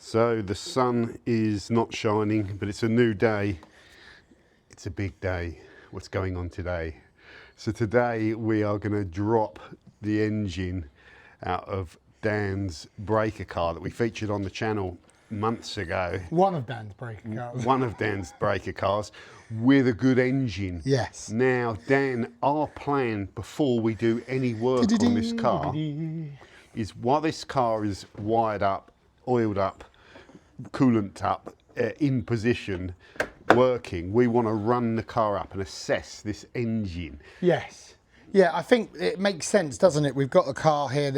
So the sun is not shining, but it's a new day. It's a big day. What's going on today? So today we are going to drop the engine out of Dan's breaker car that we featured on the channel months ago. One of Dan's breaker cars. One of Dan's breaker cars with a good engine. Yes. Now, Dan, our plan before we do any work on this car is while this car is wired up, oiled up, coolant up, in position, working, we want to run the car up and assess this engine. Yes. Yeah, I think it makes sense, doesn't it? We've got a car here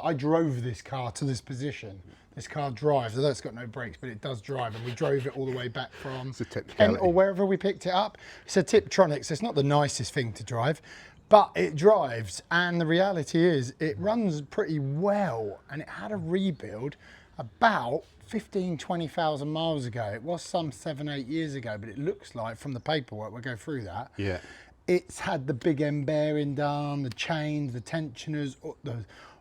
I drove this car to this position. This car drives, although it's got no brakes, but it does drive, and we drove it all the way back from Kent or wherever we picked it up. It's a Tiptronic, so it's not the nicest thing to drive, but it drives, and the reality is it runs pretty well, and it had a rebuild about 20,000 miles ago. It was some 7-8 years ago, but it looks like from the paperwork, we'll go through that. Yeah. It's had the big end bearing done, the chains, the tensioners,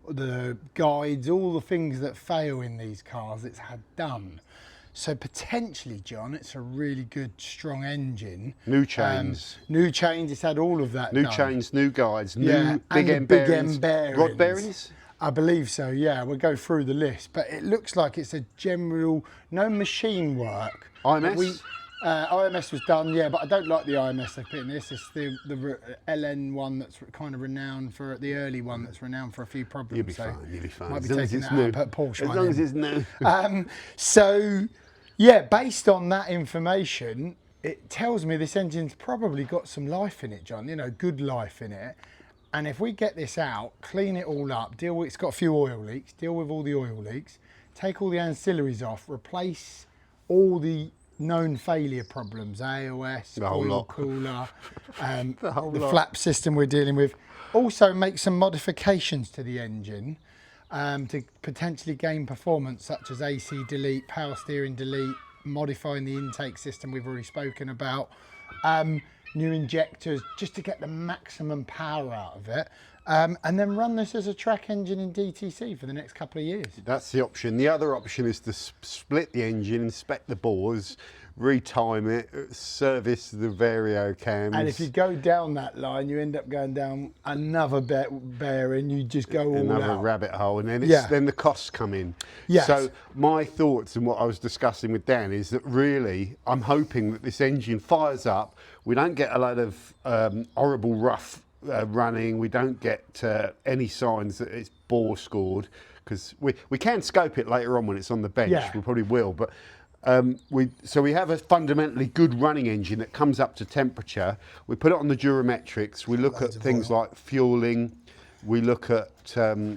the guides, all the things that fail in these cars, it's had done. So potentially, John, it's a really good, strong engine. New chains. New chains, it's had all of that New done. chains, new guides, new big end bearings. Rod bearings? I believe so, yeah. We'll go through the list. But it looks like it's a general, no machine work. IMS? IMS was done, yeah, but I don't like the IMS they put in this. It's the LN one that's kind of renowned for, the early one that's renowned for a few problems. You'll be fine, you'll be fine. Might be as long as taking it's that new. out, put Porsche as long as it's new. So, yeah, based on that information, it tells me this engine's probably got some life in it, John, you know, good life in it. And if we get this out, clean it all up, it's got a few oil leaks, deal with all the oil leaks, take all the ancillaries off, replace all the known failure problems, AOS, oil cooler, the flap system we're dealing with. Also make some modifications to the engine to potentially gain performance, such as AC delete, power steering delete, modifying the intake system we've already spoken about, new injectors, just to get the maximum power out of it. And then run this as a track engine in DTC for the next couple of years. That's the option. The other option is to split the engine, inspect the bores, retime it, service the vario cams. And if you go down that line, you end up going down another bearing. You just go all another out. Rabbit hole, and then then the costs come in. Yes. So my thoughts and what I was discussing with Dan is that really I'm hoping that this engine fires up. We don't get a load of horrible rough running. We don't get any signs that it's bore scored, because we can scope it later on when it's on the bench. Yeah. We probably will, but we have a fundamentally good running engine that comes up to temperature. We put it on the durometrics. We look at things like fueling. We look at the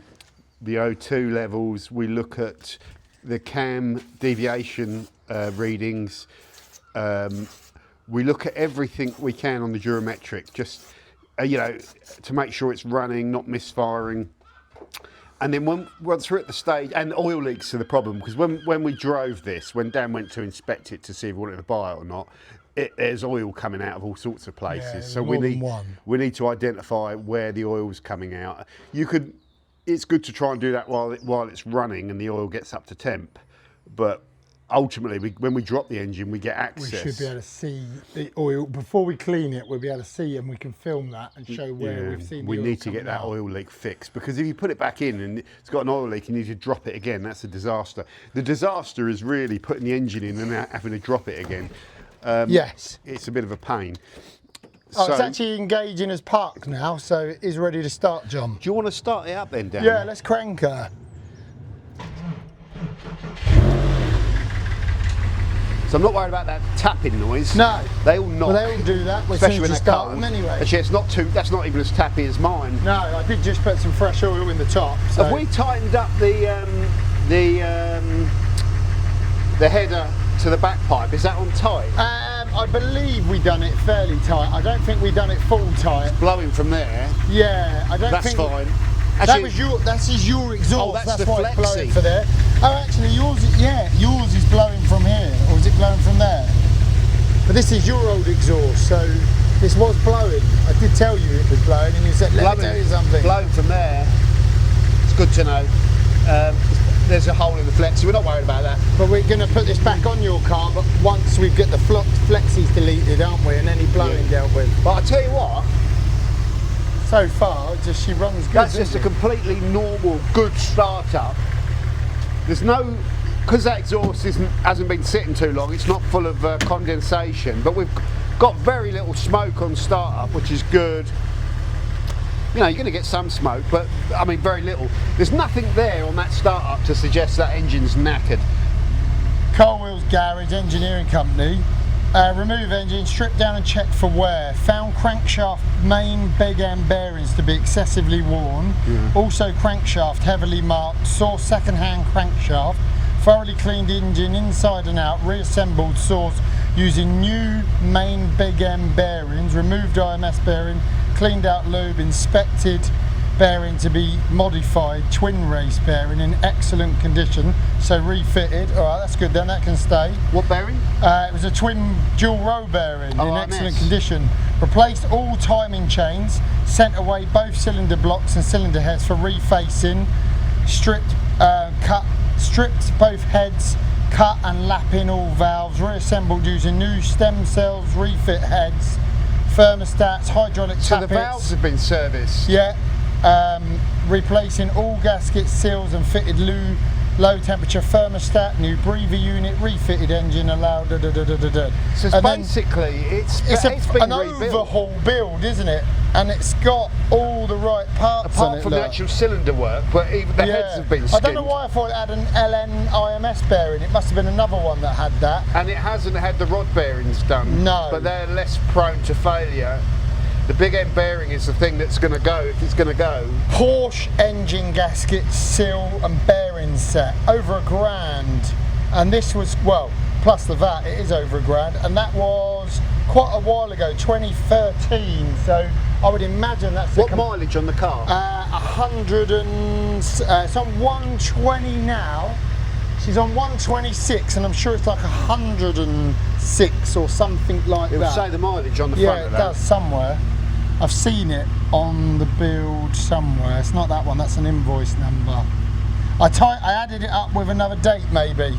O2 levels. We look at the cam deviation readings. We look at everything we can on the durometric, just you know, to make sure it's running, not misfiring. And then once we're at the stage, and oil leaks are the problem, because when we drove this, when Dan went to inspect it to see if we wanted to buy it or not, there's oil coming out of all sorts of places. Yeah, so we need to identify where the oil's coming out. It's good to try and do that while it's running and the oil gets up to temp, but ultimately, when we drop the engine, we get access. We should be able to see the oil before we clean it. We'll be able to see, and we can film that and show where we've seen the oil. We need to get that oil leak fixed, because if you put it back in and it's got an oil leak and you need to drop it again, that's a disaster. The disaster is really putting the engine in and having to drop it again. Yes. It's a bit of a pain. Oh, it's actually engaging as parked now, so it is ready to start, John. Do you want to start it up then, Dan? Yeah, let's crank her. So I'm not worried about that tapping noise. No. They all knock. Well, they all do that, especially when you they're start cold. them anyway. Actually, that's not even as tappy as mine. No, I did just put some fresh oil in the top. So. Have we tightened up the header to the back pipe? Is that on tight? I believe we done it fairly tight. I don't think we done it full tight. It's blowing from there. Yeah, I don't think. That's fine. Actually, that is your exhaust. Oh, that's the why it's blowing flexi. for there. Oh, actually, yours is blowing from here, or is it blowing from there? But this is your old exhaust, so this was blowing. I did tell you it was blowing, and you said, let me tell you something. Blowing from there. It's good to know. There's a hole in the flexi. We're not worried about that. But we're going to put this back on your car, but once we get the flexies deleted, aren't we, and any blowing dealt with. But I tell you what, so far, just she runs good. that's just a completely normal, good startup. There's no, because that exhaust hasn't been sitting too long, it's not full of condensation, but we've got very little smoke on startup, which is good. You know, you're going to get some smoke, but I mean very little. There's nothing there on that startup to suggest that engine's knackered. Car Wheels Garage Engineering Company. Remove engine, strip down and check for wear. Found crankshaft main big end bearings to be excessively worn. Also crankshaft heavily marked. Saw second-hand crankshaft. Thoroughly cleaned engine inside and out. Reassembled source using new main big end bearings. Removed IMS bearing. Cleaned out lube. Inspected bearing to be modified. Twin race bearing in excellent condition. So refitted. Alright, that's good then, that can stay. What bearing? It was a twin dual row bearing in excellent condition. Replaced all timing chains, sent away both cylinder blocks and cylinder heads for refacing, stripped both heads, cut and lapping all valves, reassembled using new stem cells, refit heads, thermostats, hydraulic tappets. So the valves have been serviced? Yeah. Replacing all gaskets, seals and fitted low temperature thermostat, new breather unit, refitted engine allowed. So it's basically, it's been an rebuilt. overhaul build, isn't it? And it's got all the right parts on it. Apart from the actual cylinder work, but even the heads have been I skinned. don't know why I thought it had an LN IMS bearing. It must have been another one that had that. And it hasn't had the rod bearings done. No. But they're less prone to failure. The big end bearing is the thing that's going to go, if it's going to go. Porsche engine gasket, seal and bearing set, over £1,000. And this was, well, plus the VAT, it is over £1,000. And that was quite a while ago, 2013. So I would imagine that's... What mileage on the car? 100 and... it's on 120 now. She's on 126 and I'm sure it's like 106 or something like that. It will say the mileage on the front of that. Yeah, it does somewhere. I've seen it on the build somewhere. It's not that one, that's an invoice number. I added it up with another date maybe.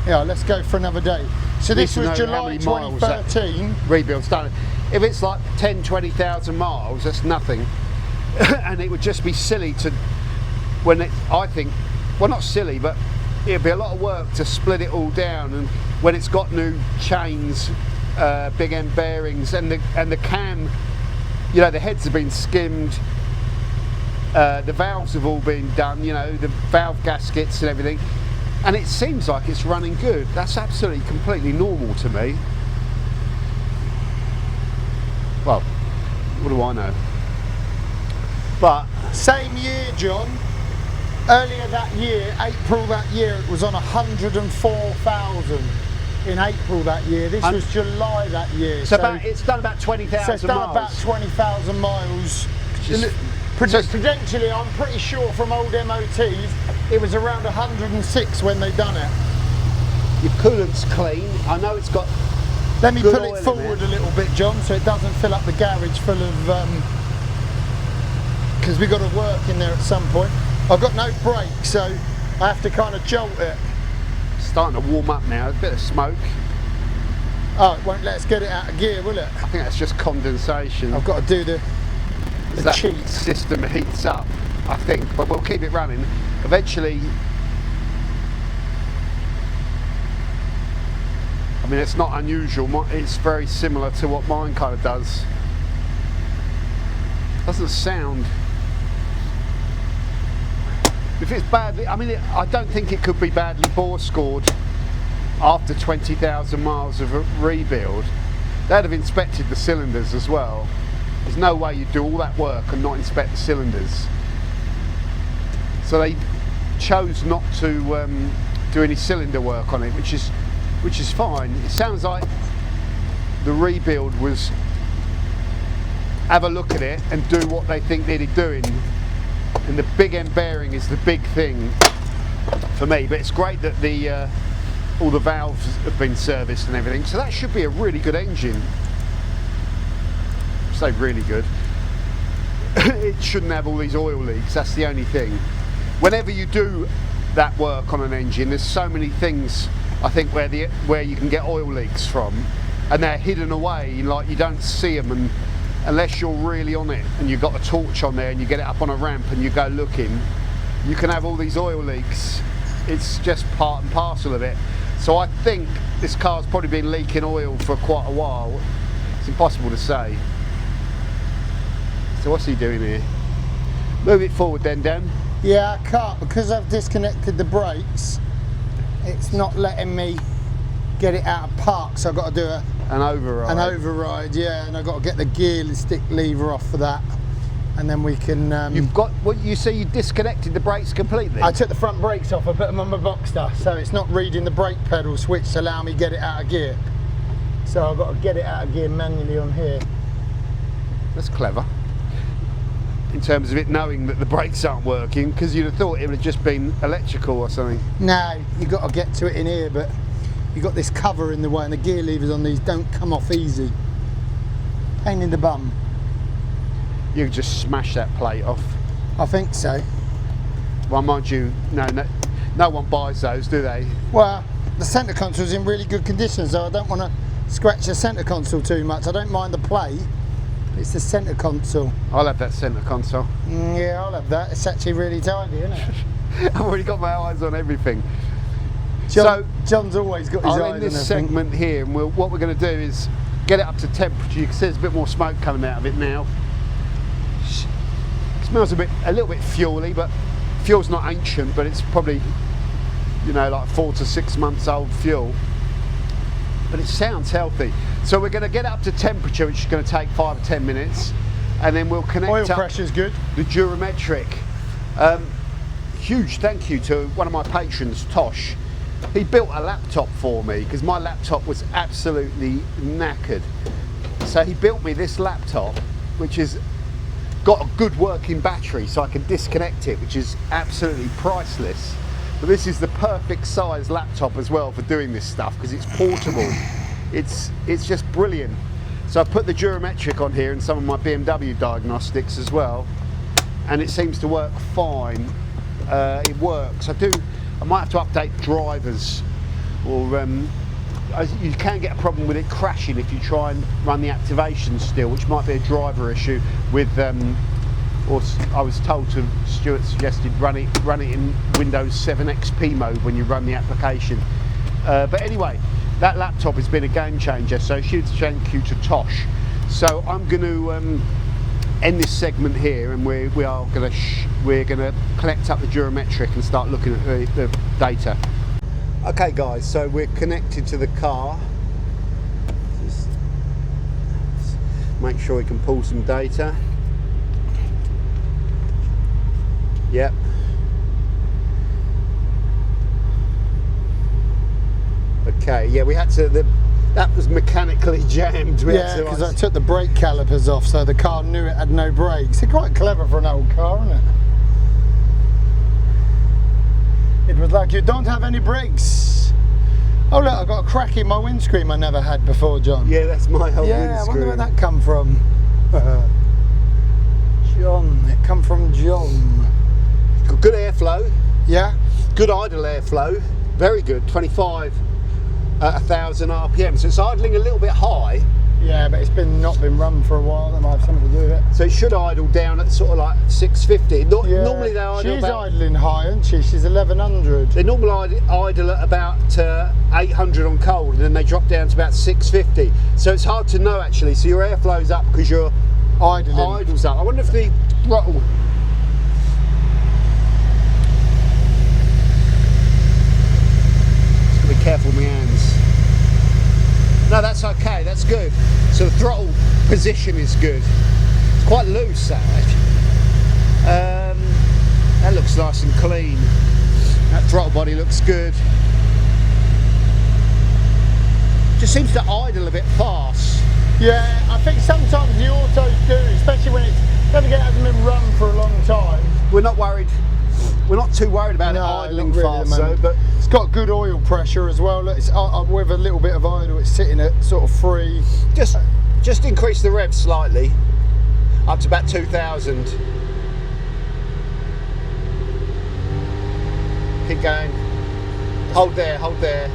Yeah, let's go for another date. So this was July 2013. Rebuild's done. If it's like 10, 20,000 miles, that's nothing. And it would just be silly to, I think, well not silly, but it'd be a lot of work to split it all down, and when it's got new chains, big end bearings, and the cam, you know, the heads have been skimmed, the valves have all been done, you know, the valve gaskets and everything, and it seems like it's running good. That's absolutely completely normal to me. Well, what do I know? But same year, John. Earlier that year, April that year, it was on 104,000 in April that year. This was July that year. So it's done about 20,000 miles. So it's done about 20,000 miles. Prudentially, I'm pretty sure from old MOTs, it was around 106 when they done it. Your coolant's clean. I know it's got... Let me pull it forward a little bit, John, so it doesn't fill up the garage full of... because we've got to work in there at some point. I've got no brakes, so I have to kind of jolt it. It's starting to warm up now, a bit of smoke. Oh, it won't let us get it out of gear, will it? I think that's just condensation. I've got to do the cheat. System heats up, I think, but we'll keep it running. Eventually, I mean, it's not unusual, it's very similar to what mine kind of does. Doesn't sound... If it's badly, I mean, I don't think it could be badly bore scored after 20,000 miles of a rebuild. They'd have inspected the cylinders as well. There's no way you'd do all that work and not inspect the cylinders. So they chose not to do any cylinder work on it, which is fine. It sounds like the rebuild was have a look at it and do what they think needed doing. And the big end bearing is the big thing for me, but it's great that all the valves have been serviced and everything, so that should be a really good engine. I say really good. It shouldn't have all these oil leaks, that's the only thing. Whenever you do that work on an engine, there's so many things I think where you can get oil leaks from, and they're hidden away, like you don't see them, and unless you're really on it and you've got a torch on there and you get it up on a ramp and you go looking, you can have all these oil leaks. It's just part and parcel of it. So I think this car's probably been leaking oil for quite a while. It's impossible to say. So what's he doing here? Move it forward then, Dan. Yeah, I can't, because I've disconnected the brakes. It's not letting me get it out of park, so I've got to do an override. An override, yeah, and I've got to get the gear stick lever off for that, and then we can. You've got what you say. You disconnected the brakes completely. I took the front brakes off. I put them on my Boxster, so it's not reading the brake pedal switch to allow me to get it out of gear. So I've got to get it out of gear manually on here. That's clever. In terms of it knowing that the brakes aren't working, because you'd have thought it would have just been electrical or something. No, you've got to get to it in here, but you've got this cover in the way and the gear levers on these don't come off easy. Pain in the bum. You could just smash that plate off. I think so. Well, mind you, no one buys those, do they? Well, the centre console's in really good condition, so I don't want to scratch the centre console too much. I don't mind the plate. It's the centre console. I'll have that centre console. Yeah, I'll have that. It's actually really tidy, isn't it? I've already got my eyes on everything. John's always got his eyes on everything. In this segment here, and what we're going to do is get it up to temperature. You can see there's a bit more smoke coming out of it now. It smells a little bit fuely, but fuel's not ancient, but it's probably, you know, like 4 to 6 months old fuel. But it sounds healthy. So we're going to get up to temperature, which is going to take 5 or 10 minutes, and then we'll connect oil up pressure's good. The Durometric. Huge thank you to one of my patrons, Tosh. He built a laptop for me because my laptop was absolutely knackered. So he built me this laptop, which has got a good working battery, so I can disconnect it, which is absolutely priceless. But this is the perfect size laptop as well for doing this stuff because it's portable. It's just brilliant. So I put the Durometric on here and some of my BMW diagnostics as well, and it seems to work fine. It works. I might have to update drivers, or you can get a problem with it crashing if you try and run the activation still, which might be a driver issue with. Or I was told to, Stuart suggested run it in Windows 7 XP mode when you run the application. But anyway, that laptop has been a game changer, so huge thank you to Tosh. So I'm going to end this segment here, and we're going to connect up the Durometric and start looking at the data. Okay guys, so we're connected to the car. Just make sure we can pull some data. Yep. Okay, yeah, we had to, that was mechanically jammed. Yeah, because I took the brake calipers off, so the car knew it had no brakes. It's quite clever for an old car, isn't it? It was like, you don't have any brakes. Oh look, I've got a crack in my windscreen I never had before, John. Yeah, that's my whole windscreen. Yeah, I wonder where that come from. John, it come from John. Got good airflow. Yeah. Good idle airflow. Very good. 25 at 1,000 RPM. So it's idling a little bit high. Yeah, but it's not been run for a while. That might have something to do with it. So it should idle down at sort of like 650. Yeah. Normally they idle. She's idling high, isn't she? She's 1100. They normally idle at about 800 on cold, and then they drop down to about 650. So it's hard to know actually. So your airflow's up because your idle's up. I wonder if the throttle. Just gotta be careful with my hands. No, that's okay, that's good. So the throttle position is good. It's quite loose, that actually. That looks nice and clean. That throttle body looks good. Just seems to idle a bit fast. Yeah, I think sometimes the autos do, especially when don't forget it hasn't been run for a long time. We're not worried. We're not too worried about it idling really fast, though. But it's got good oil pressure as well. Look, it's with a little bit of idle, it's sitting at sort of 3. Just increase the rev slightly, up to about 2,000. Keep going. Hold there, hold there.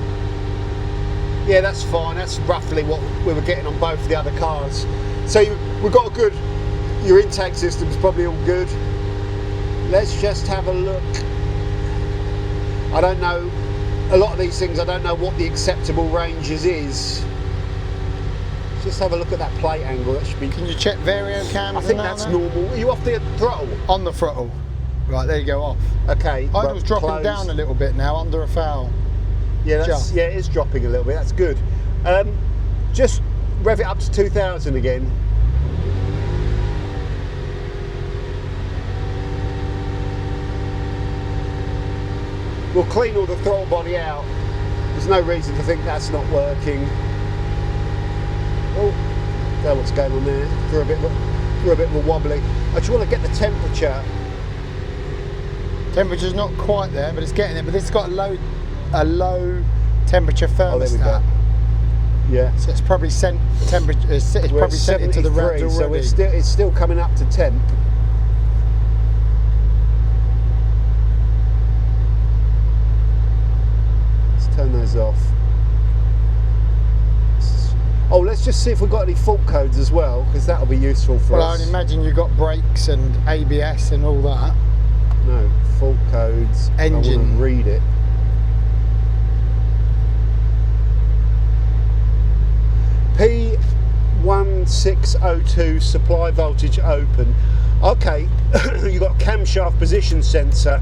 Yeah, that's fine. That's roughly what we were getting on both the other cars. So we've got a good. Your intake system's probably all good. Let's just have a look. I don't know. A lot of these things, I don't know what the acceptable ranges is. Let's just have a look at that plate angle. That should be. Can you check vario cams? I think that's normal. Are you off the throttle? On the throttle. Right, there you go, off. Okay. Idle's dropping close. down a little bit now, under a foul. Yeah, yeah, it is dropping a little bit. That's good. Just rev it up to 2,000 again. We'll clean all the throttle body out. There's no reason to think that's not working. Oh, there, what's going on there? Through a bit of a wobbly. I just want to get the temperature. Temperature's not quite there, but it's getting there. But this has got a low temperature thermostat. Oh, there we go. Yeah. So it's probably sent temperature. It's probably sent it to the rads already. So it's still coming up to temp. Let's turn those off. Oh, let's just see if we've got any fault codes as well, because that'll be useful for us. Well, I'd imagine you've got brakes and ABS and all that. No, fault codes. Engine. I want to read it. P1602 supply voltage open. Okay, you've got camshaft position sensor.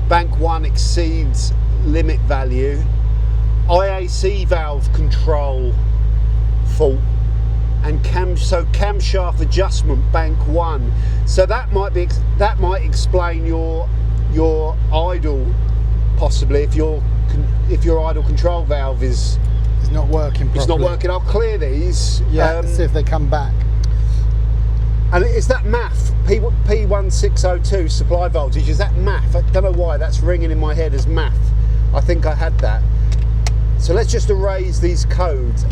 Bank 1 exceeds limit value. IAC valve control fault. And camshaft adjustment, bank 1. So that might explain your idle, possibly, if your idle control valve is not working properly. It's not working. I'll clear these. Yeah, let's see if they come back. And is that MAF? P1602 supply voltage, is that MAF? I don't know why that's ringing in my head as MAF. I think I had that. So let's just erase these codes.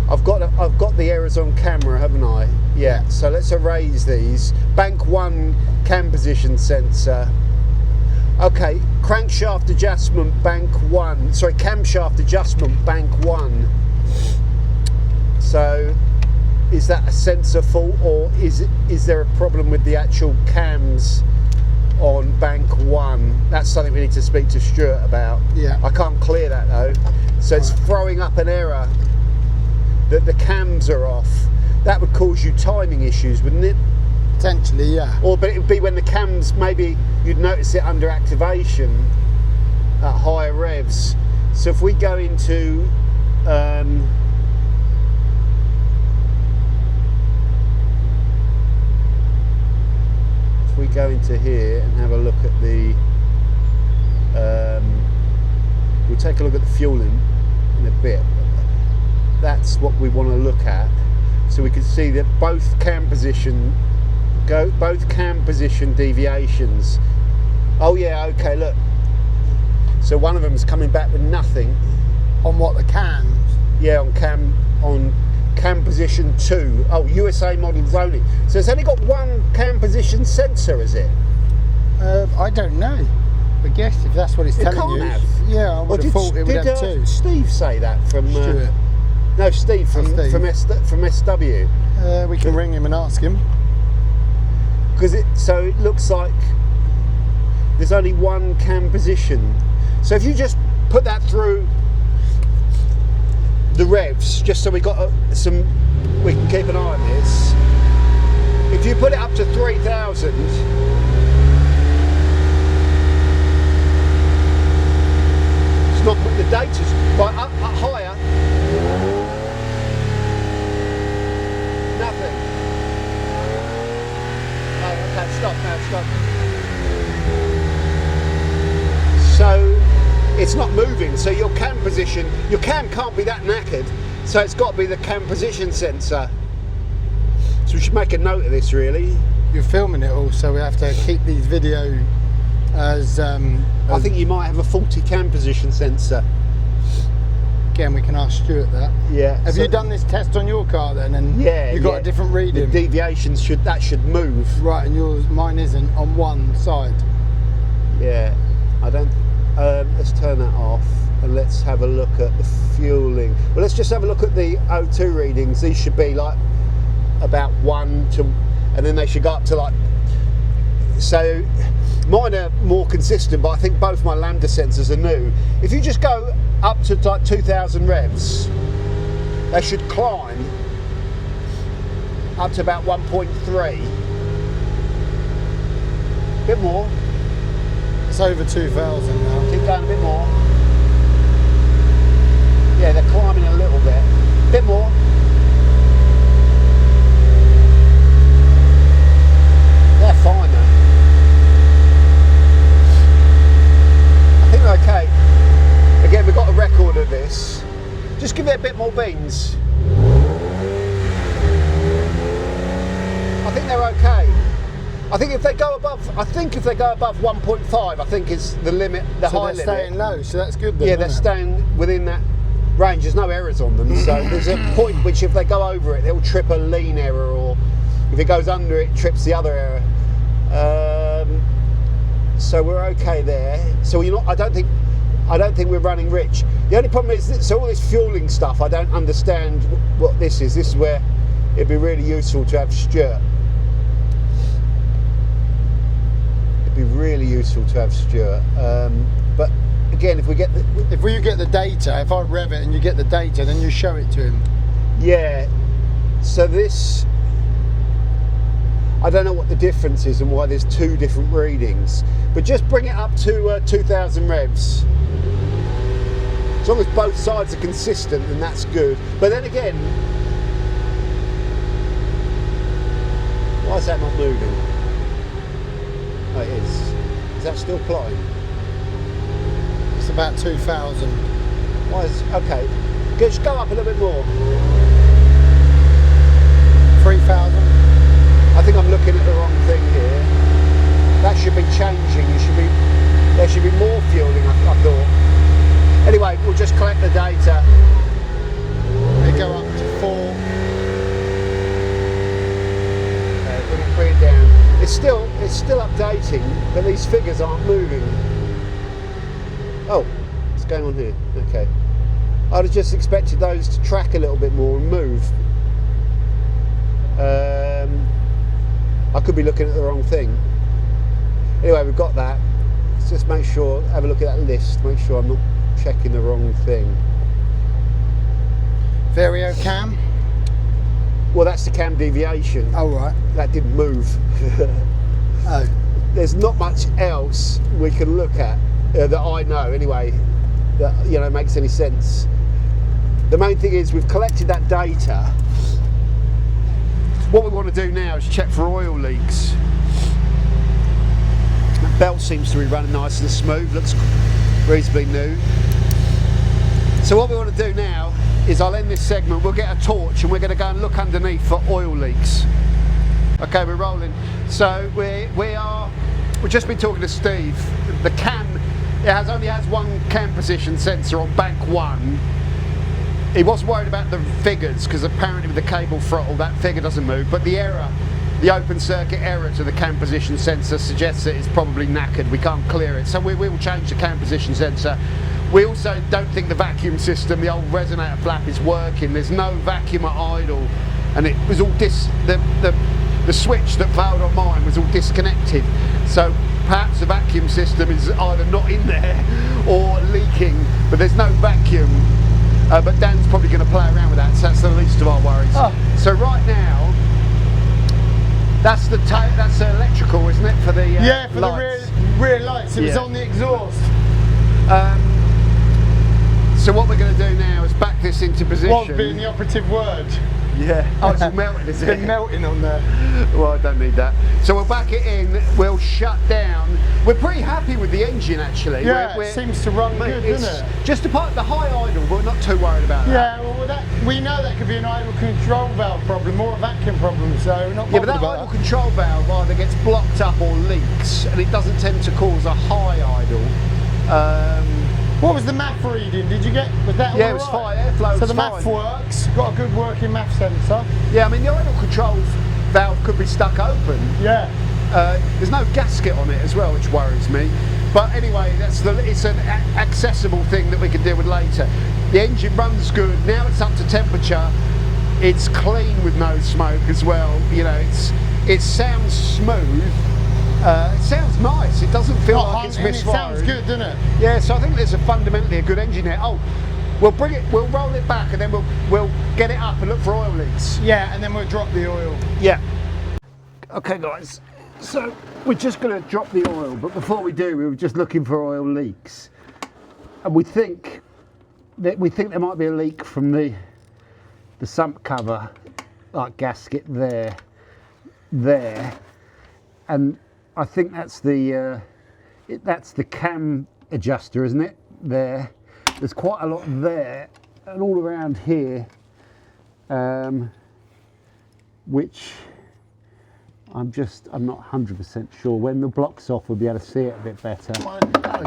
I've got the errors on camera, haven't I? Yeah, so let's erase these. Bank 1 cam position sensor. Okay, crankshaft adjustment, bank 1. Sorry, camshaft adjustment, bank 1. So, is that a sensor fault, or is there a problem with the actual cams on bank 1? That's something we need to speak to Stuart about. Yeah. I can't clear that though. So it's throwing up an error that the cams are off. That would cause you timing issues, wouldn't it? Potentially, yeah. But it would be when the cams, maybe you'd notice it under activation at higher revs. So if we go into here and have a look at the we'll take a look at the fueling in a bit. That's what we want to look at, so we can see that both cam position deviations. Oh yeah, okay, look, so one of them is coming back with nothing. On what, the cams? Yeah, on cam position 2. Oh, USA models only. So it's only got one cam position sensor, is it? I don't know. I guess if that's what it's telling you. Have. Yeah, I would have thought it would have two. Steve say that from Stuart. No, Steve from SW. We can ring him and ask him. Because it looks like there's only one cam position. So if you just put that through the revs, just so we got we can keep an eye on this. If you put it up to 3,000, it's not, the data's up higher. Nothing. Oh, okay, stop now, stop. So it's not moving, so your cam can't be that knackered, so it's got to be the cam position sensor. So we should make a note of this, really. You're filming it all, so we have to keep these video as I think you might have a faulty cam position sensor. Again, we can ask Stuart that. Yeah. Have you done this test on your car then? And yeah, you got a different reading? The deviations should move. Right, and mine isn't on one side. Yeah, I don't. Let's turn that off. and let's have a look at the fueling. Well, let's just have a look at the O2 readings. These should be like about 1 to, and then they should go up to like, so mine are more consistent, but I think both my lambda sensors are new. If you just go up to like 2,000 revs, they should climb up to about 1.3. Bit more. It's over 2,000 now. Keep going a bit more. Yeah, they're climbing a little bit. Bit more. They're fine though. I think they're okay. Again, we've got a record of this. Just give it a bit more beans. I think they're okay. I think if they go above, 1.5, I think is the limit, the high limit. So they're staying low, so that's good then, yeah, they're staying within that range. There's no errors on them, so there's a point which if they go over it, it'll trip a lean error, or if it goes under it, trips the other error. So we're okay there. So you're not, I don't think we're running rich. The only problem is that, so all this fueling stuff, I don't understand what this is. This is where it'd be really useful to have Stuart. It'd be really useful to have Stuart. But again, if you get the data, if I rev it and you get the data, then you show it to him. Yeah. So this, I don't know what the difference is and why there's two different readings, but just bring it up to 2,000 revs. As long as both sides are consistent, then that's good. But then again, why is that not moving? Oh, it is. Is that still plotting? It's about 2,000. Why is, okay. Just go up a little bit more. 3,000. I think I'm looking at the wrong thing here. That should be changing. There should be more fueling, I thought. Anyway, we'll just collect the data. They go up to 4. Bring it down. It's still updating, but these figures aren't moving. Oh, what's going on here? Okay. I'd have just expected those to track a little bit more and move. I could be looking at the wrong thing. Anyway, we've got that. Let's just make sure, have a look at that list, make sure I'm not checking the wrong thing. Vario cam? Well, that's the cam deviation. Oh, right. That didn't move. Oh. There's not much else we can look at that I know anyway that makes any sense. The main thing is we've collected that data. What we want to do now is check for oil leaks. The belt seems to be running nice and smooth, looks reasonably new. So what we want to do now is I'll end this segment, we'll get a torch and we're going to go and look underneath for oil leaks. Okay, we're rolling. So we've just been talking to Steve. The cam, only has one cam position sensor on bank 1. He was worried about the figures because apparently with the cable throttle that figure doesn't move, but the error, the open circuit error to the cam position sensor suggests that it's probably knackered, we can't clear it, so we will change the cam position sensor. We also don't think the vacuum system, the old resonator flap, is working. There's no vacuum at idle, and it was all the switch that failed on mine was all disconnected, so perhaps the vacuum system is either not in there or leaking, but there's no vacuum. But Dan's probably going to play around with that, so that's the least of our worries. Oh. So right now, that's electrical, isn't it, for the yeah, for lights? The rear lights. It was on the exhaust. So what we're going to do now is back this into position. What being the operative word? Yeah. Oh, it's all melted, is it? It's been melting on there. Well, I don't need that. So we'll back it in, we'll shut down. We're pretty happy with the engine, actually. Yeah, it seems to run good, doesn't it? Just the high idle, we're not too worried about that. Yeah, well, we know that could be an idle control valve problem or a vacuum problem, so we're not bothered but that about idle control valve either gets blocked up or leaks, and it doesn't tend to cause a high idle. What was the MAF reading? Did you get, was that all Yeah, it was fine, airflow So was the fine. MAF works, got a good working MAF sensor. Yeah, I mean the idle control valve could be stuck open. Yeah. There's no gasket on it as well, which worries me. But anyway, it's an accessible thing that we can deal with later. The engine runs good. Now it's up to temperature. It's clean with no smoke as well. You know, it sounds smooth. It sounds nice. It doesn't feel like it's misfiring. It sounds good, doesn't it? Yeah, so I think there's fundamentally a good engine there. Oh, we'll roll it back and then we'll get it up and look for oil leaks. Yeah, and then we'll drop the oil. Yeah. Okay, guys. So we're just going to drop the oil, but before we do, we were just looking for oil leaks, and we think there might be a leak from the sump cover, like gasket there, and I think that's the cam adjuster, isn't it? There. There's quite a lot there, and all around here, which I'm not 100% sure. When the block's off, we'll be able to see it a bit better.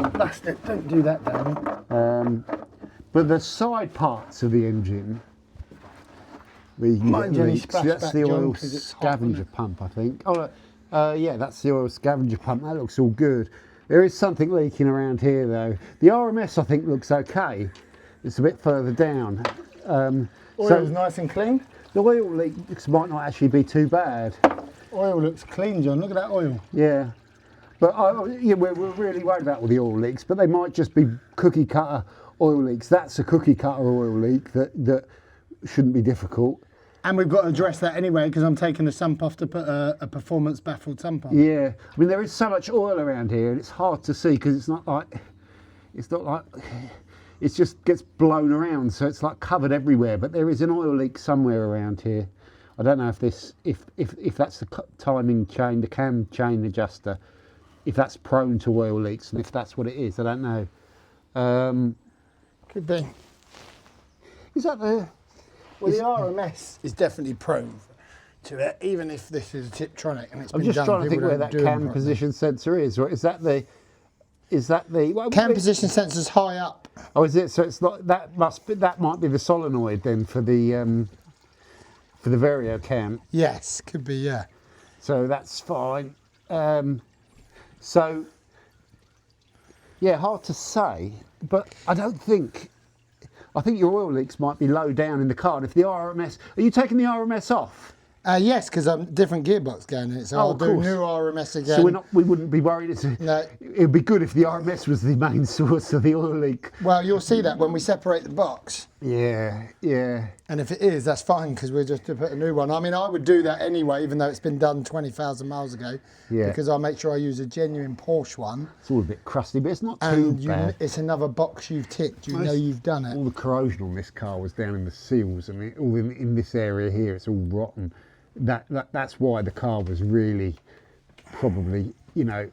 Blast it! Don't do that, Darren. But the side parts of the engine, that's the oil scavenger pump, I think. Oh, yeah, that's the oil scavenger pump. That looks all good. There is something leaking around here, though. The RMS, I think, looks okay. It's a bit further down. Oil's nice and clean. The oil leaks might not actually be too bad. Oil looks clean, John. Look at that oil. Yeah, but we're really worried about all the oil leaks, but they might just be cookie cutter oil leaks. That's a cookie cutter oil leak that shouldn't be difficult. And we've got to address that anyway, because I'm taking the sump off to put a performance baffled sump on. Yeah, I mean there is so much oil around here, and it's hard to see because it's not like it just gets blown around, so it's like covered everywhere. But there is an oil leak somewhere around here. I don't know if that's the timing chain, the cam chain adjuster, if that's prone to oil leaks, and if that's what it is, I don't know. Could be. Is that the? Well, the RMS is definitely prone to it, even if this is a Tiptronic and it's been done. I'm just trying to think where that cam position sensor is. Or is that the? Well, cam position sensor's high up. Oh, is it? So it's not that might be the solenoid then for the Vario cam. Yes, could be, yeah. So that's fine. So yeah, hard to say, but I think your oil leaks might be low down in the car. And if the RMS, are you taking the RMS off? Yes, because I'm different gearbox going in it, so I'll do new RMS again. So we wouldn't be worried. No. It would be good if the RMS was the main source of the oil leak. Well, you'll see that when we separate the box. Yeah. And if it is, that's fine, because we're just to put a new one. I mean, I would do that anyway, even though it's been done 20,000 miles ago. Yeah. Because I'll make sure I use a genuine Porsche one. It's all a bit crusty, but it's not too bad. It's another box you've ticked. You know you've done it. All the corrosion on this car was down in the seals, and all in this area here, it's all rotten. That's why the car was really probably, not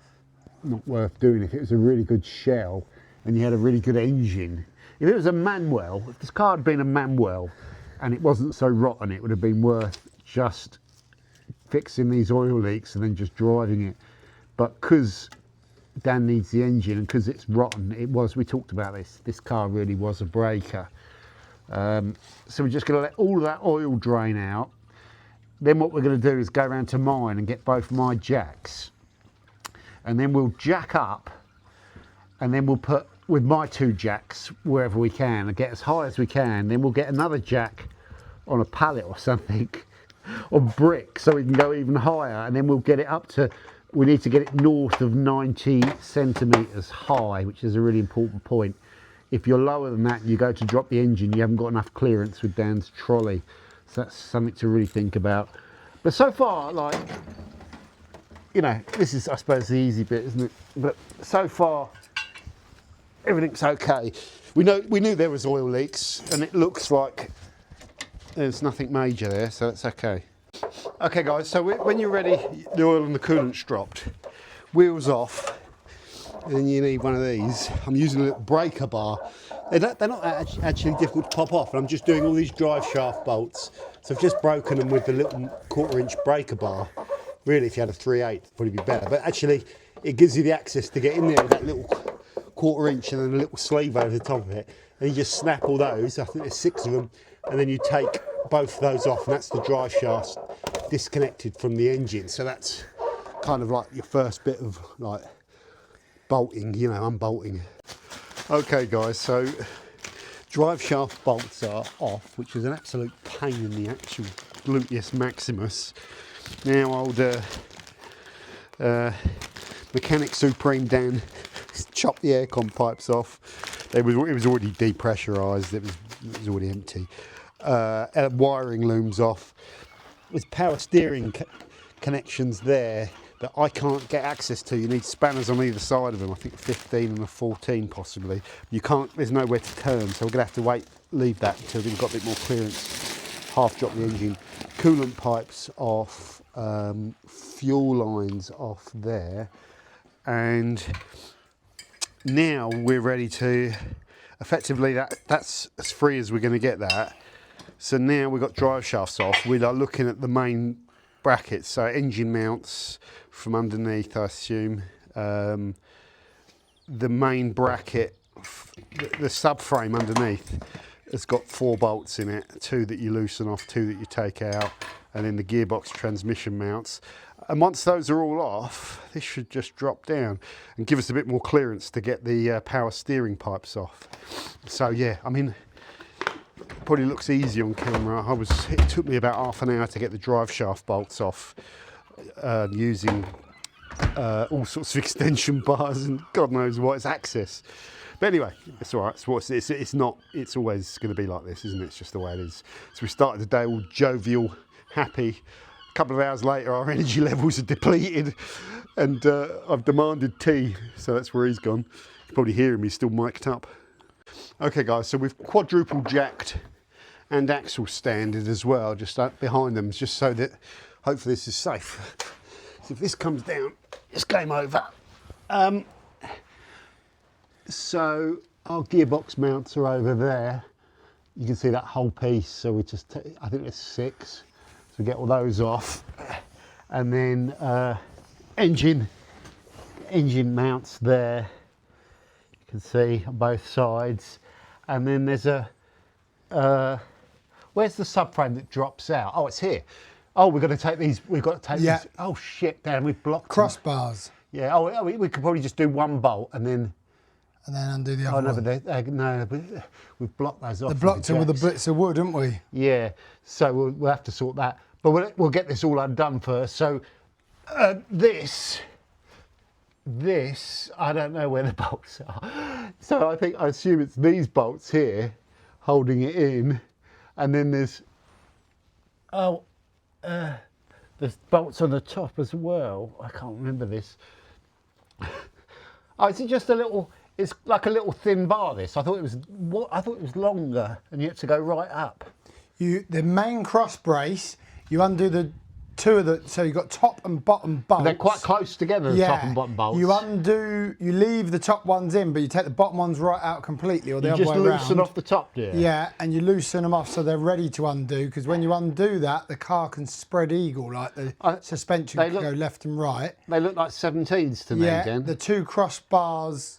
worth doing. If it was a really good shell and you had a really good engine, if it was a Manuel, if this car had been a Manuel and it wasn't so rotten, it would have been worth just fixing these oil leaks and then just driving it. But because Dan needs the engine and because it's rotten, we talked about this car really was a breaker. So we're just going to let all of that oil drain out. Then what we're going to do is go around to mine and get both my jacks, and then we'll jack up, and then we'll put with my two jacks wherever we can and get as high as we can. Then we'll get another jack on a pallet or something, or brick, so we can go even higher, and then we'll get it up to, we need to get it north of 90 centimetres high, which is a really important point. If you're lower than that and you go to drop the engine, you haven't got enough clearance with Dan's trolley. So that's something to really think about. But so far, this is, I suppose, the easy bit, isn't it? But so far, everything's okay. We knew there was oil leaks, and it looks like there's nothing major there, so it's okay. Okay, guys, so when you're ready, the oil and the coolant's dropped, wheels off, then you need one of these. I'm using a little breaker bar. They're not actually difficult to pop off, and I'm just doing all these drive shaft bolts. So I've just broken them with the little 1/4-inch breaker bar. Really, if you had a 3/8, it'd probably be better. But actually, it gives you the access to get in there with that little 1/4-inch and then a little sleeve over the top of it. And you just snap all those, I think there's 6 of them, and then you take both of those off, and that's the drive shaft disconnected from the engine. So that's kind of like your first bit of bolting, you know, unbolting. Okay guys, so drive shaft bolts are off, which is an absolute pain in the actual gluteus maximus. Now old Mechanic Supreme Dan chopped the aircon pipes off. It was already depressurised, it was already empty. Wiring looms off. There's power steering connections there that I can't get access to. You need spanners on either side of them. I think 15 and a 14 possibly. You can't, there's nowhere to turn, so we're gonna have to leave that until we've got a bit more clearance. Half drop the engine. Coolant pipes off, fuel lines off there. And now we're ready to, effectively that's as free as we're gonna get that. So now we've got drive shafts off. We are looking at the main brackets, so engine mounts from underneath, I assume. The main bracket, the subframe underneath, has got 4 bolts in it, 2 that you loosen off, 2 that you take out, and then the gearbox transmission mounts. And once those are all off, this should just drop down and give us a bit more clearance to get the power steering pipes off. So yeah, I mean, probably looks easy on camera. It took me about half an hour to get the drive shaft bolts off, using all sorts of extension bars and God knows what, it's access. But anyway, it's all right. It's always going to be like this, isn't it? It's just the way it is. So we started the day all jovial, happy. A couple of hours later, our energy levels are depleted, and I've demanded tea, so that's where he's gone. You can probably hear him, he's still mic'd up. Okay guys, so we've quadruple jacked and axle standard as well, just up behind them, just so that hopefully this is safe. So if this comes down, it's game over. So our gearbox mounts are over there. You can see that whole piece, so we just, I think there's 6. So we get all those off. And then engine mounts there. You can see on both sides. And then there's where's the subframe that drops out? Oh, it's here. Oh, we've got to take these. We've got to take these. Oh shit, Dan, we've blocked crossbars. Yeah. Oh, we could probably just do one bolt and then undo the other one. No, we've blocked those off. They blocked it with the bits of wood, haven't we? Yeah. So we'll have to sort that. But we'll get this all undone first. So this, I don't know where the bolts are. So I assume it's these bolts here holding it in, and then there's bolts on the top as well. I can't remember this. Oh, is it just a little? It's like a little thin bar. This I thought it was longer, and you had to go right up. The main cross brace, you undo the 2 of the, so you've got top and bottom bolts. They're quite close together, the top and bottom bolts. You leave the top ones in, but you take the bottom ones right out completely, or the other way around. You just loosen off the top, yeah. Yeah, and you loosen them off so they're ready to undo, because when you undo that, the car can spread eagle, like the suspension can go left and right. They look like 17s to me again. The 2 crossbars,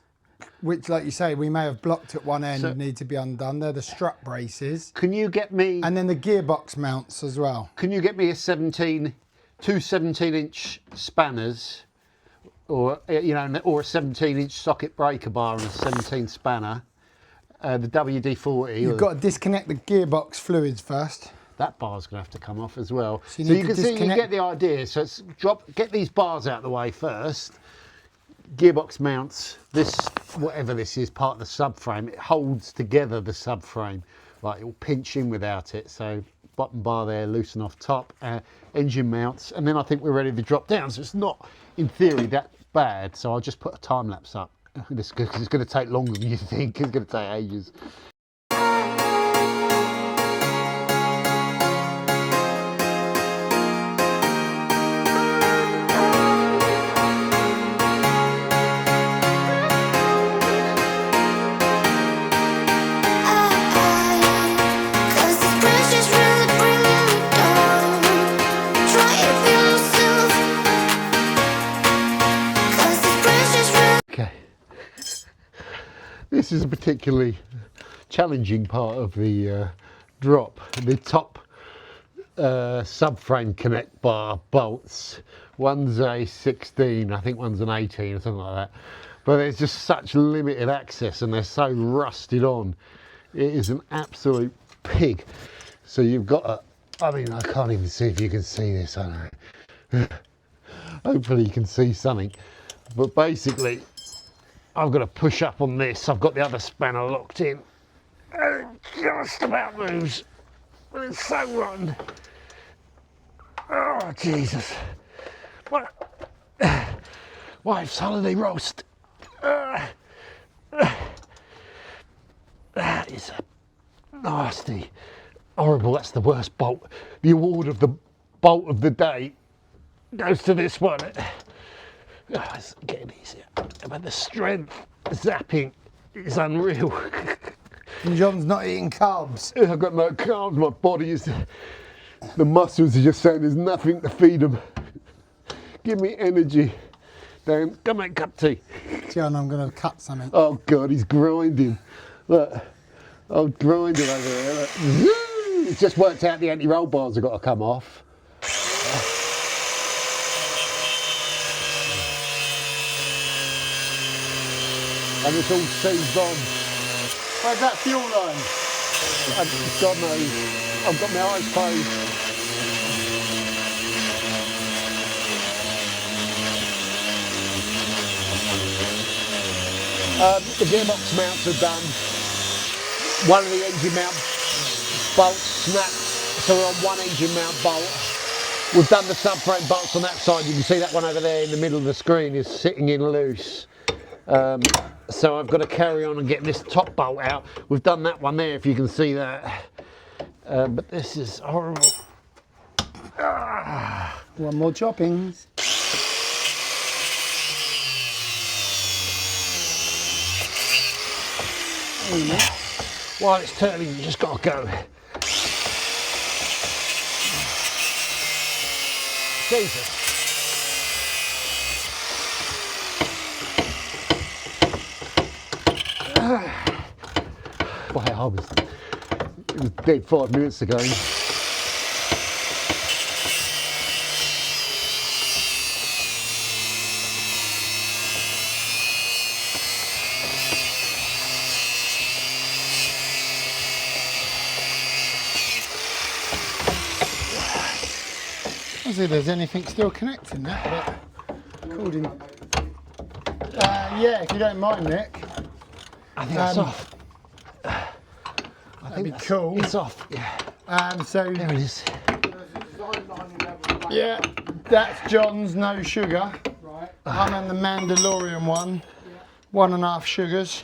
which, like you say, we may have blocked at one end, need to be undone. They're the strut braces. Can you get me... And then the gearbox mounts as well. Can you get me two 17-inch spanners, or or a 17-inch socket breaker bar and a 17 spanner, the WD-40. You've got to disconnect the gearbox fluids first. That bar's going to have to come off as well. So you can see, you get the idea. So it's get these bars out of the way first. Gearbox mounts, this, whatever this is, part of the subframe, it holds together the subframe. Like, it will pinch in without it. So bottom bar there, loosen off top, engine mounts, and then I think we're ready to drop down. So it's not, in theory, that bad. So I'll just put a time lapse up. This, because it's going to take longer than you think. It's going to take ages. This is a particularly challenging part of the drop. The top subframe connect bar bolts. One's a 16, I think one's an 18 or something like that. but there's just such limited access and they're so rusted on. It is an absolute pig. So you've got to, I mean, I can't even see if you can see this, I know. Hopefully you can see something. But basically, I've got to push up on this. I've got the other spanner locked in. And it just about moves. But it's so rotten. Oh, Jesus. What? Wife's holiday roast. That is nasty. Horrible, that's the worst bolt. The award of the bolt of the day goes to this one. Oh, it's getting easier. But the strength, zapping, is unreal. And John's not eating carbs. I've got no carbs, my body is, the muscles are just saying there's nothing to feed them. Give me energy. Dan, come on, cup tea. John, I'm going to cut something. Oh God, he's grinding. Look, I'm grinding over there. Look. It's just worked out the anti-roll bars have got to come off. And it's all seized on. Where's that fuel line? God knows. I've got my eyes closed. The gearbox mounts are done. One of the engine mount bolts snapped, so we're on one engine mount bolt. We've done the subframe bolts on that side. You can see that one over there in the middle of the screen is sitting in loose. So I've got to carry on and get this top bolt out. We've done that one there, if you can see that. But this is horrible. One more choppings. While it's turning, you just got to go. Jesus. Wow, it was dead 5 minutes ago. I'll see if there's anything still connecting that, but according... yeah, if you don't mind, Nick. I think it's off. That'd be cool. It's off, yeah. So There it is. yeah, that's John's no sugar. Right. I'm on the Mandalorian one. Yeah. 1.5 sugars.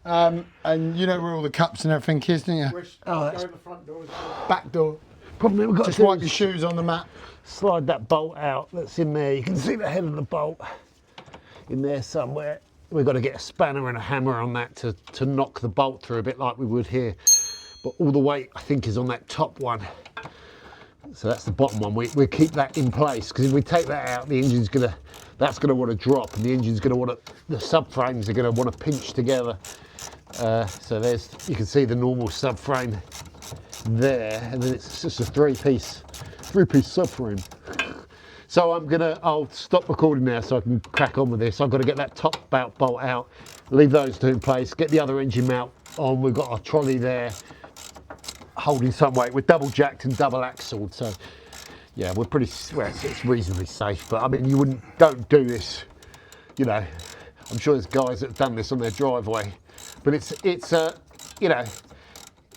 Right. And you know where all the cups and everything is, don't you? Oh, that's the front door. Back door. Probably we've got Just to wipe your shoes on the mat. slide that bolt out that's in there. You can see the head of the bolt in there somewhere. We've got to get a spanner and a hammer on that to knock the bolt through a bit like we would here. But all the weight, I think, is on that top one. So that's the bottom one. We'll keep that in place, because if we take that out, the engine's that's gonna want to drop, and the engine's gonna want to, the subframes are gonna want to pinch together. So there's, you can see the normal subframe there, and then it's just a three-piece subframe. So I'll stop recording now so I can crack on with this. I've got to get that top bolt out, leave those two in place, get the other engine mount on. We've got our trolley there holding some weight. We're double jacked and double axled, so yeah, we're pretty, well, it's reasonably safe. But I mean, don't do this, you know. I'm sure there's guys that have done this on their driveway, but it's you know,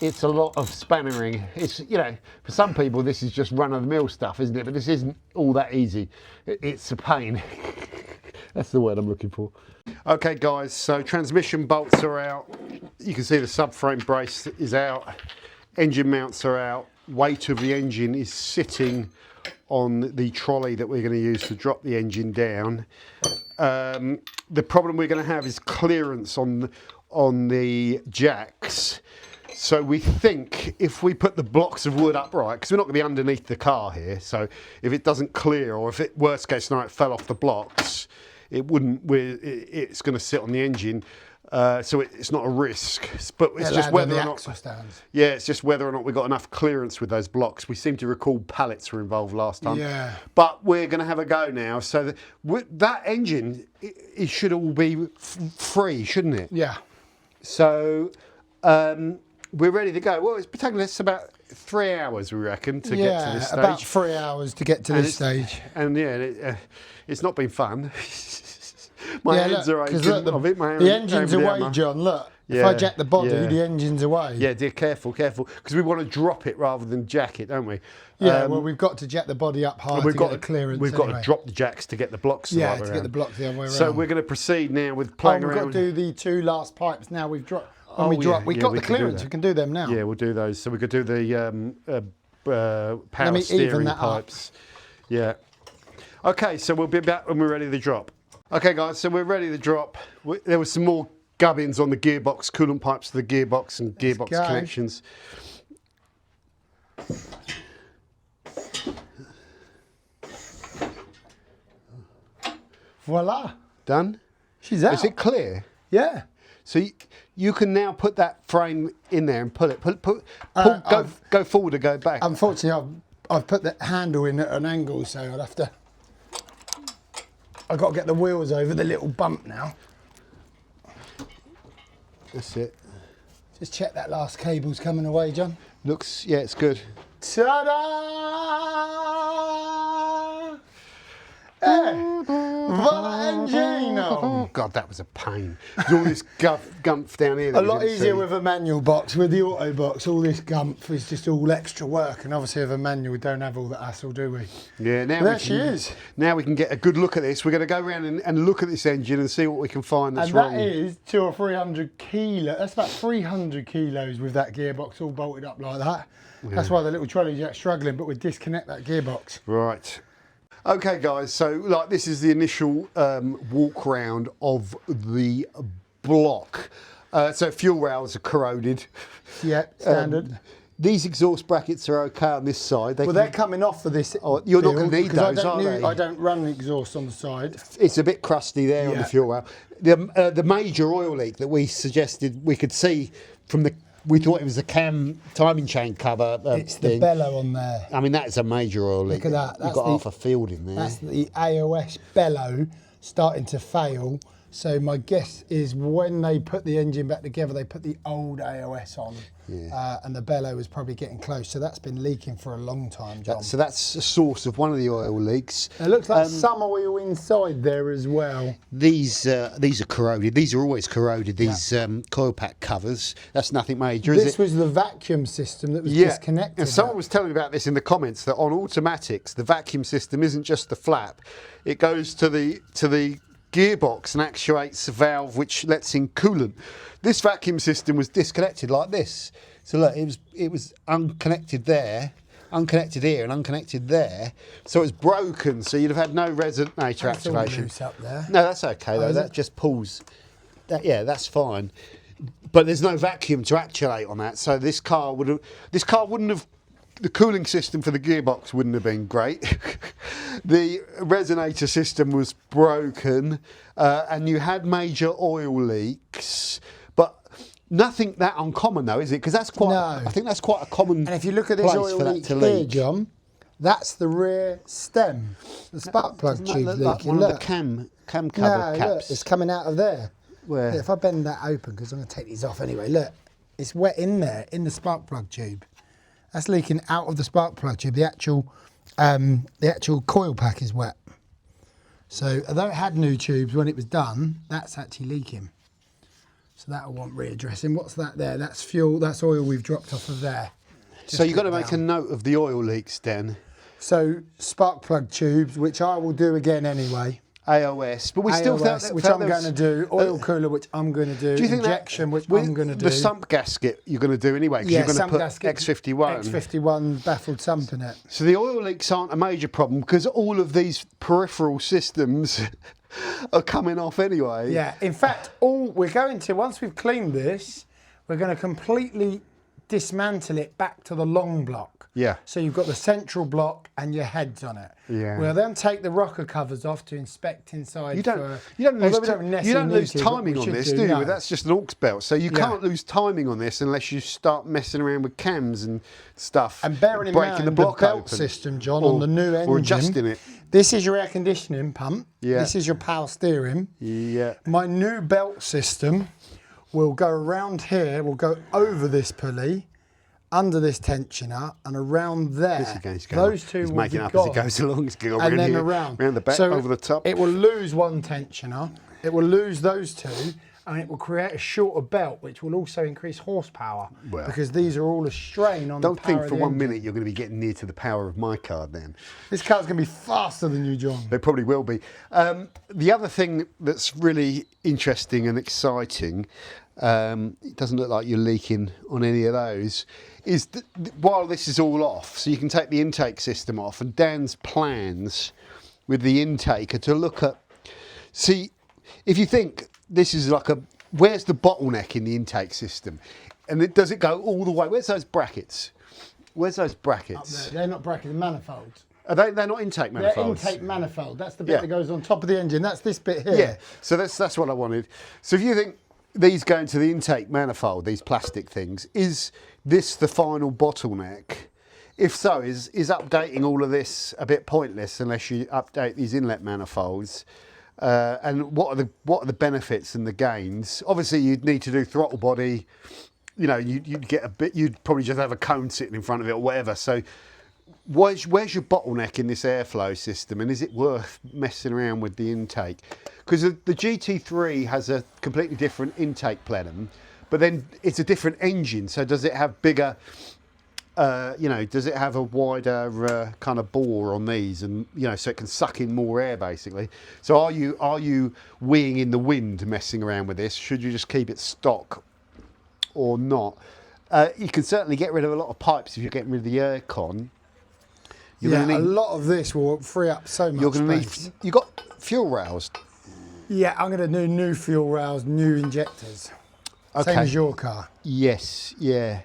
it's a lot of spannering. It's, you know, for some people this is just run-of-the-mill stuff, isn't it? But this isn't all that easy. It's a pain. That's the word I'm looking for. Okay guys, so transmission bolts are out. You can see the subframe brace is out. Engine mounts are out. Weight of the engine is sitting on the trolley that we're going to use to drop the engine down. The problem we're going to have is clearance on the jacks. So we think if we put the blocks of wood upright, because we're not going to be underneath the car here, so if it doesn't clear, or if it, worst case scenario, it fell off the blocks, it wouldn't. It's going to sit on the engine. So it's not a risk, but it's They'll just add whether on or the not. axle stands. Yeah, it's just whether or not we got enough clearance with those blocks. We seem to recall pallets were involved last time. Yeah. But we're going to have a go now. So that engine, it should all be free, shouldn't it? Yeah. So we're ready to go. Well, it's taken us about 3 hours, we reckon, to get to this stage. About 3 hours to get to this stage. And yeah, it's not been fun. My hands are aching. Look, the engine's away, John. Look, if I jack the body, the engine's away. Yeah, dear, careful, because we want to drop it rather than jack it, don't we? Yeah, well, we've got to jack the body up high to get the clearance. We've got to drop the jacks to get the blocks the right way to get the blocks the other way around. So we're going to proceed now with playing around. We've got to do the 2 last pipes now. We've dropped. We got the clearance. We can do them now. Yeah, we'll do those. So we could do the power steering pipes. Yeah. Okay, so we'll be back when we're ready to drop. Okay, guys, so we're ready to drop. There was some more gubbins on the gearbox, coolant pipes to the gearbox and gearbox connections. Voila. Done? She's out. Is it clear? Yeah. So you can now put that frame in there and pull it. Go forward or go back. Unfortunately, I've put the handle in at an angle, so I'll have to... I've got to get the wheels over the little bump now. That's it. Just check that last cable's coming away, John. Looks, yeah, it's good. Ta-da! Valentino! God, that was a pain. There's all this gumph down here. A lot easier with a manual box. With the auto box, all this gumph is just all extra work. And obviously with a manual, we don't have all that hassle, do we? Yeah, there she is. Now we can get a good look at this. We're going to go around and look at this engine and see what we can find that's wrong. And that is 200 or 300 kilos. That's about 300 kilos with that gearbox all bolted up like that. Yeah. That's why the little trolley jack's struggling, but we disconnect that gearbox. Right. Okay, guys, so like this is the initial walk round of the block. So fuel rails are corroded. Yeah, standard. These exhaust brackets are okay on this side. They're coming off for this. You're not going to need those, are they? I don't run the exhaust on the side. It's a bit crusty there on the fuel rail. The major oil leak that we suggested we could see from the... We thought it was the cam timing chain cover. It's the bellow on there. I mean, that is a major oil leak. Look at that. You've got half a field in there. That's the AOS bellow starting to fail. So my guess is when they put the engine back together, they put the old AOS on, and the bellow was probably getting close. So that's been leaking for a long time, John. So that's a source of one of the oil leaks. It looks like some oil inside there as well. These are corroded. These are always corroded. These coil pack covers. That's nothing major. This was the vacuum system that was disconnected. And someone was telling me about this in the comments that on automatics, the vacuum system isn't just the flap; it goes to the gearbox and actuates a valve which lets in coolant. This vacuum system was disconnected like this. So look, it was unconnected there, unconnected here, and unconnected there. So it's broken. So you'd have had no resonator activation. Loose up there. No, that's okay though. That just pulls. That's fine. But there's no vacuum to actuate on that. So this car wouldn't have. The cooling system for the gearbox wouldn't have been great. The resonator system was broken, and you had major oil leaks, but nothing that uncommon though, is it? Because that's quite. No. I think that's quite a common. And if you look at this oil leak here, John, that's the rear stem. The spark plug tube leaking. Like one of the cam cover caps. Look, it's coming out of there. Where? Look, if I bend that open, because I'm going to take these off anyway. Look, it's wet in there in the spark plug tube. That's leaking out of the spark plug tube. The actual coil pack is wet. So although it had new tubes when it was done, that's actually leaking. So that'll want readdressing. What's that there? That's fuel. That's oil we've dropped off of there. So you've got to make a note of the oil leaks, Dan. So spark plug tubes, which I will do again anyway. AOS, but we still felt which I'm going to do. Oil cooler, which I'm going to do. Do you think injection, which I'm going to do. The sump gasket you're going to do anyway, because you're going to put X51. X51 baffled sump in it. So the oil leaks aren't a major problem because all of these peripheral systems are coming off anyway. Yeah, in fact, all we're going to, once we've cleaned this, we're going to completely dismantle it back to the long block. Yeah. So you've got the central block and your heads on it. Yeah. We'll then take the rocker covers off to inspect inside. You don't lose timing on this, do you? No. That's just an aux belt, so you can't lose timing on this unless you start messing around with cams and stuff. And bearing in breaking mind the block belt open, system, John, on the new engine, or adjusting it. This is your air conditioning pump. Yeah. This is your power steering. Yeah. My new belt system will go around here, will go over this pulley, under this tensioner, and around there. Those two will making be up gone. as he goes along. He's going And then here, around the back, so over the top. It will lose one tensioner. It will lose those two, and it will create a shorter belt, which will also increase horsepower because these are all a strain on the power. Don't think for 1 engine. minute you're going to be getting near to the power of my car then. This car's going to be faster than you, John. They probably will be. The other thing that's really interesting and exciting, it doesn't look like you're leaking on any of those, is that while this is all off, so you can take the intake system off, and Dan's plans with the intake are to look at, see, if you think this is like where's the bottleneck in the intake system? And does it go all the way? Where's those brackets? Where's those brackets? They're not brackets, they're manifolds. Are they? They're not intake manifolds. They're intake manifold. That's the bit that goes on top of the engine. That's this bit here. Yeah. So that's what I wanted. So if you think these go into the intake manifold, these plastic things, is this the final bottleneck? If so, is updating all of this a bit pointless unless you update these inlet manifolds? And what are the benefits and the gains? Obviously, you'd need to do throttle body. You know, you'd get a bit. You'd probably just have a cone sitting in front of it or whatever. So, where's your bottleneck in this airflow system, and is it worth messing around with the intake? Because the GT3 has a completely different intake plenum, but then it's a different engine. So, does it have bigger? Does it have a wider kind of bore on these, and so it can suck in more air basically? So are you weeing in the wind messing around with this? Should you just keep it stock or not? You can certainly get rid of a lot of pipes if you're getting rid of the aircon. A lot of this will free up so much space. You got fuel rails. Yeah, I'm going to do new fuel rails, new injectors. Okay. Same as your car. Yes, yeah.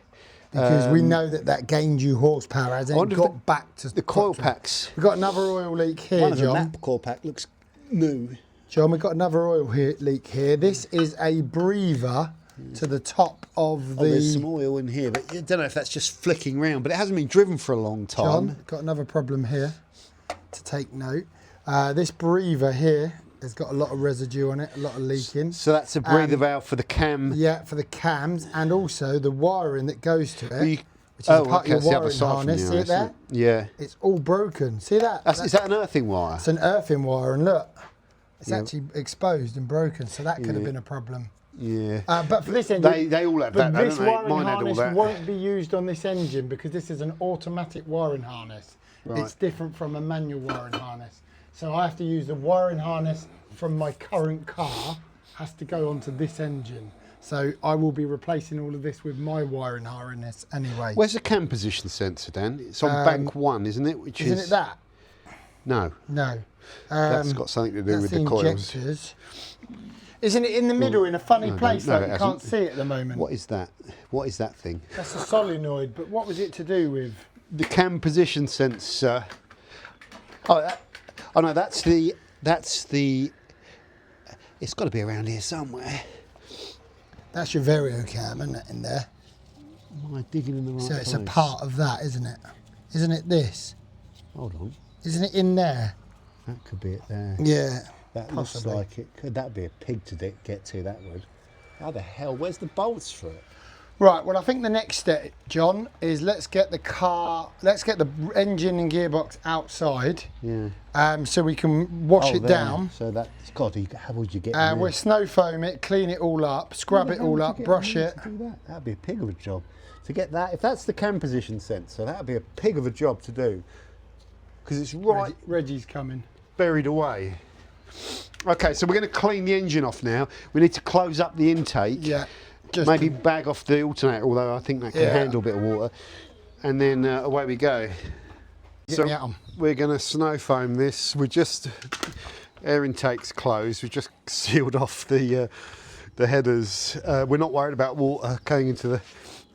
Because we know that gained you horsepower as it got back to the coil packs. We've got another oil leak here, One of John. the coil pack looks new. John, we've got another oil leak here. This is a breather to the top of the... there's some oil in here, but I don't know if that's just flicking round, but it hasn't been driven for a long time. John, got another problem here to take note. This breather here has got a lot of residue on it, a lot of leaking. So that's a breather valve for the cam. Yeah, for the cams, and also the wiring that goes to it, which is part of your wiring harness. See it there? Yeah. It's all broken. See that? Is that an earthing wire? It's an earthing wire, and look, it's actually exposed and broken, so that could have been a problem. Yeah. But for this engine, they all have that, don't this they? wiring Mine had all harness that. won't be used on this engine because this is an automatic wiring harness. Right. It's different from a manual wiring harness. So I have to use the wiring harness from my current car, has to go onto this engine. So I will be replacing all of this with my wiring harness anyway. Where's the cam position sensor, Dan? It's on bank 1, isn't it? Isn't it that? No. No. That's got something to do with the coils. Injectors. Isn't it in the middle in a funny place that you can't see it at the moment? What is that? What is that thing? That's a solenoid, but what was it to do with? The cam position sensor. No, that's the. It's got to be around here somewhere. That's your Vario cam, isn't it, in there? Am I digging in the right place? So it's a part of that, isn't it? Isn't it this? Hold on. Isn't it in there? That could be it there. Yeah. That possibly. looks like it. Could that be a pig to get to, that would? How the hell? Where's the bolts for it? Right, well, I think the next step, John, is let's get the engine and gearbox outside. Yeah. So we can wash it there. down. So that's, God, how would you get We'll snow foam it, clean it all up, scrub it all up, brush it. That'd be a pig of a job. To get that, if that's the cam position sensor, that'd be a pig of a job to do. Because it's right... Reggie's coming. Buried away. Okay, so we're going to clean the engine off now. We need to close up the intake. Yeah. Maybe bag off the alternator, although I think that can handle a bit of water. And then away we go. So we're going to snow foam this. Air intake's closed. We just sealed off the headers. We're not worried about water going into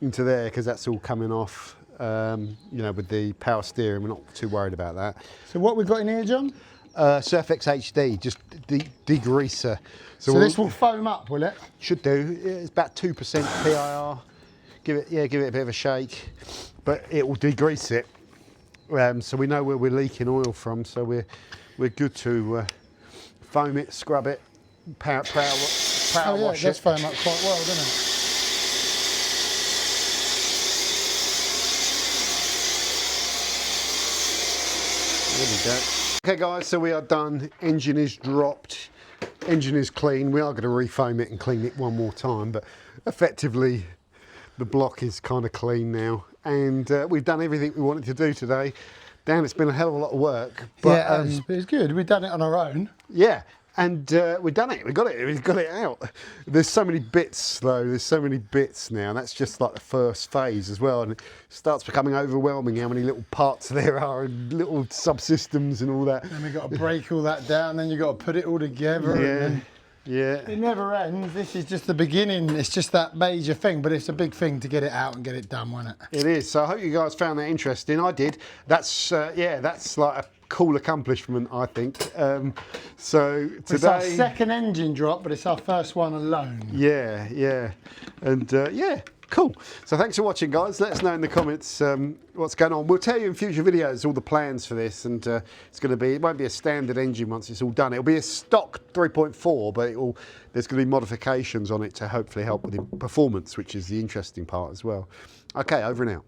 into there because that's all coming off. You know, with the power steering, we're not too worried about that. So what we've got in here, John? Surfx HD, just degreaser. So this will foam up, will it? Should do. It's about 2% PIR. Give it a bit of a shake, but it will degrease it. So we know where we're leaking oil from. So we're good to foam it, scrub it, power Oh yeah, wash it does it. foam up quite well, doesn't it? There we go. Okay guys, so we are done. Engine is dropped. Engine is clean. We are going to refoam it and clean it one more time, but effectively the block is kind of clean now. And we've done everything we wanted to do today. Dan, it's been a hell of a lot of work. But, Yeah, but it's good. We've done it on our own. yeah, and we've done it. We've got it out. There's so many bits though. There's so many bits now. And that's just like the first phase as well. And it starts becoming overwhelming how many little parts there are and little subsystems and all that. Then we've got to break all that down. Then you've got to put it all together. Yeah, And then yeah. it never ends. This is just the beginning. It's just that major thing, but it's a big thing to get it out and get it done, wasn't it? It is. So I hope you guys found that interesting. I did. That's yeah, that's like a cool accomplishment, I think. So It's our today, second engine drop, but it's our first one alone. yeah, yeah, and yeah, cool. So thanks for watching, guys. Let us know in the comments what's going on. We'll tell you in future videos all the plans for this, and it's going to be. It won't be a standard engine once it's all done. It'll be a stock 3.4, but there's going to be modifications on it to hopefully help with the performance, which is the interesting part as well. Okay, over and out.